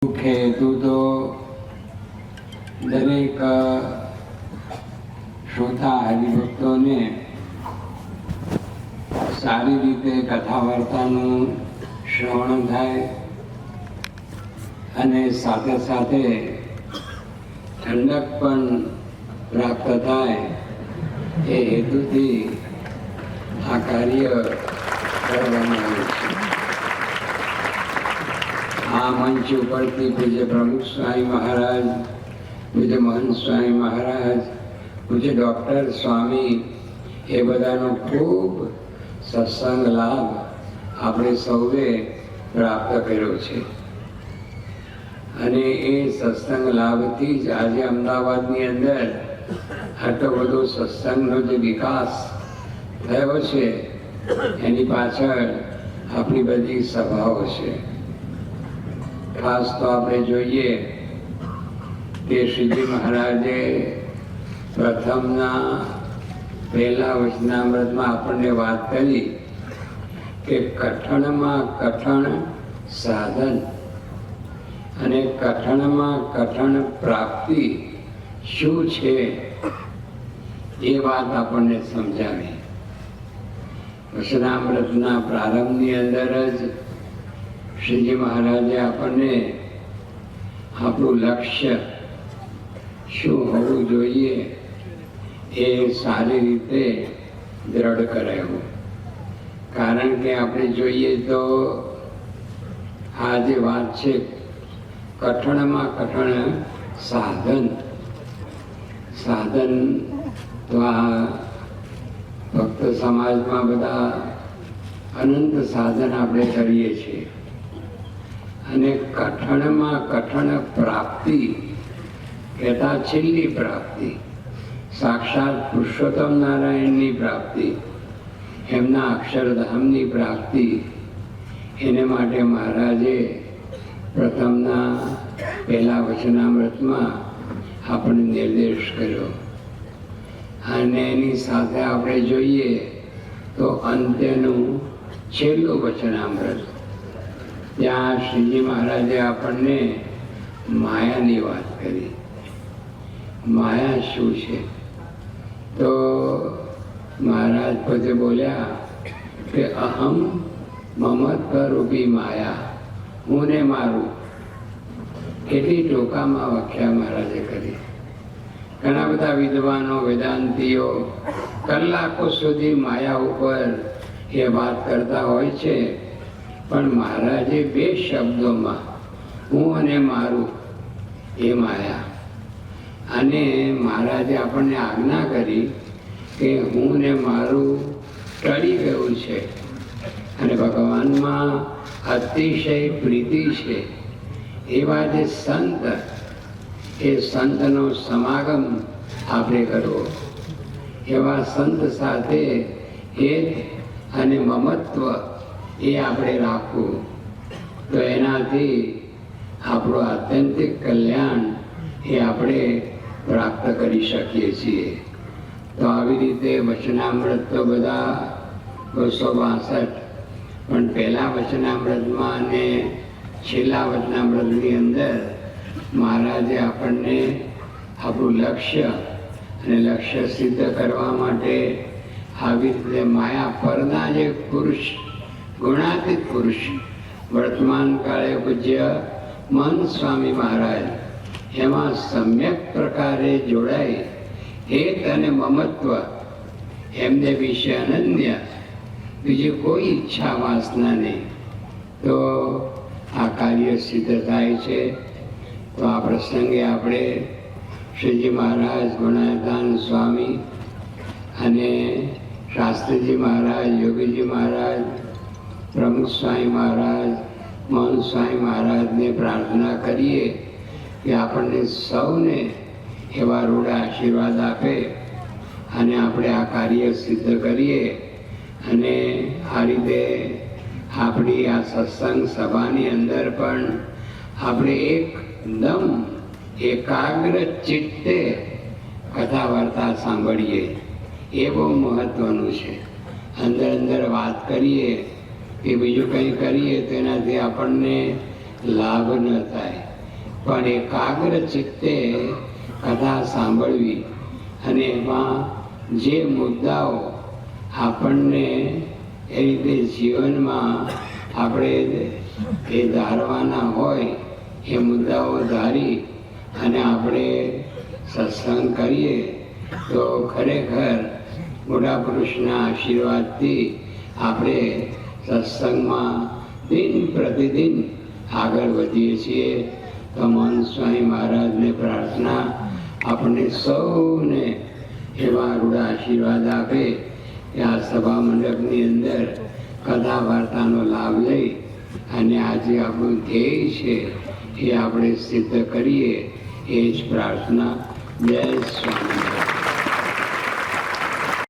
હેતુ તો દરેક શ્રોતા હરિભક્તોને સારી રીતે કથા વાર્તાનું શ્રવણ થાય અને સાથે સાથે ઠંડક પણ પ્રાપ્ત થાય એ હેતુથી આ કાર્ય કરવામાં આવે છે. આ મંચ ઉપરથી પૂજ્ય પ્રમુખ સ્વામી મહારાજ, પૂજ્ય મહંત સ્વામી મહારાજ, પૂજ્ય ડૉક્ટર સ્વામી એ બધાનો ખૂબ સત્સંગ લાભ આપણે સૌએ પ્રાપ્ત કર્યો છે અને એ સત્સંગ લાભથી જ આજે અમદાવાદની અંદર આટલો બધો સત્સંગનો જે વિકાસ થયો છે એની પાછળ આપણી બધી સભાઓ છે. ખાસ તો આપણે જોઈએ કે શ્રીજી મહારાજે પ્રથમના પહેલા વચનામૃતમાં આપણને વાત કરી કે કઠણમાં કઠણ સાધન અને કઠણમાં કઠણ પ્રાપ્તિ શું છે એ વાત આપણને સમજાવી. વચનામૃતના પ્રારંભની અંદર જ શ્રીજી મહારાજે આપણને આપણું લક્ષ્ય શું હોવું જોઈએ એ સારી રીતે દ્રઢ કરાયું. કારણ કે આપણે જોઈએ તો આ જે વાત છે કઠણમાં કઠણ સાધન તો આ ભક્ત સમાજમાં બધા અનંત સાધન આપણે કરીએ છીએ અને કઠણમાં કઠણ પ્રાપ્તિ કહેતા છેલ્લી પ્રાપ્તિ સાક્ષાત પુરુષોત્તમ નારાયણની પ્રાપ્તિ, એમના અક્ષરધામની પ્રાપ્તિ, એને માટે મહારાજે પ્રથમના પહેલા વચનામૃતમાં આપણને નિર્દેશ કર્યો. અને એની સાથે આપણે જોઈએ તો અંત્યનું છેલ્લું વચનામૃત, ત્યાં શ્રીજી મહારાજે આપણને માયાની વાત કરી. માયા શું છે? તો મહારાજ પોતે બોલ્યા કે અહમ મમત્વ રૂપી માયા, હું ને મારું. કેટલી ટૂંકામાં વ્યાખ્યા મહારાજે કરી. ઘણા બધા વિદ્વાનો વેદાંતિઓ કલાકો સુધી માયા ઉપર એ વાત કરતા હોય છે, પણ મહારાજે બે શબ્દોમાં હું અને મારું એ માયા, અને મહારાજે આપણને આજ્ઞા કરી કે હું ને મારું ટળી ગયું છે અને ભગવાનમાં અતિશય પ્રીતિ છે એવા જે સંત, એ સંતનો સમાગમ આપણે કરવો, એવા સંત સાથે હેત અને મમત્વ એ આપણે રાખવું, તો એનાથી આપણું આત્યંતિક કલ્યાણ એ આપણે પ્રાપ્ત કરી શકીએ છીએ. તો આવી રીતે વચનામૃત તો બધા 262, પણ પહેલા વચનામૃતમાં અને છેલ્લા વચનામૃતની અંદર મહારાજે આપણને આપણું લક્ષ્ય અને લક્ષ્ય સિદ્ધ કરવા માટે આવી રીતે માયા પરના જે પુરુષ, ગુણાતીત પુરુષ, વર્તમાન કાળે પૂજ્ય મહંત સ્વામી મહારાજ એમાં સમ્યક પ્રકારે જોડાઈ હેત અને મમત્વ એમને વિશે અનન્ય બીજી કોઈ ઈચ્છા વાસના નહીં, તો આ કાર્ય સિદ્ધ થાય છે. તો આ પ્રસંગે આપણે શ્રીજી મહારાજ, ગુણાધાન સ્વામી અને શાસ્ત્રીજી મહારાજ, યોગીજી મહારાજ, પ્રમુખ સ્વામી મહારાજ, મહંત સ્વામી મહારાજને પ્રાર્થના કરીએ કે આપણને સૌને એવા રૂઢ આશીર્વાદ આપે અને આપણે આ કાર્ય સિદ્ધ કરીએ અને આ રીતે આપણી આ સત્સંગ સભાની અંદર પણ આપણે એકદમ એકાગ્ર ચિત્તે કથા વાર્તા સાંભળીએ. એ બહુ મહત્વનું છે. અંદર વાત કરીએ કે બીજું કંઈ કરીએ તેનાથી આપણને લાભ ન થાય. પણ એકાગ્ર ચિત્તે કથા સાંભળવી અને એમાં જે મુદ્દાઓ આપણને એ રીતે જીવનમાં આપણે એ ધારવાના હોય એ મુદ્દાઓ ધારી અને આપણે સત્સંગ કરીએ તો ખરેખર મોટા પુરુષના આશીર્વાદથી આપણે સત્સંગમાં દિન પ્રતિદિન આગળ વધીએ છીએ. તો મહંત સ્વામી મહારાજને પ્રાર્થના આપણને સૌને એવા રૂડા આશીર્વાદ આપે કે આ સભા મંડપની અંદર કથા વાર્તાનો લાભ લઈ અને આજે આપણું ધ્યેય છે એ આપણે સિદ્ધ કરીએ એ જ પ્રાર્થના. જય સ્વામી.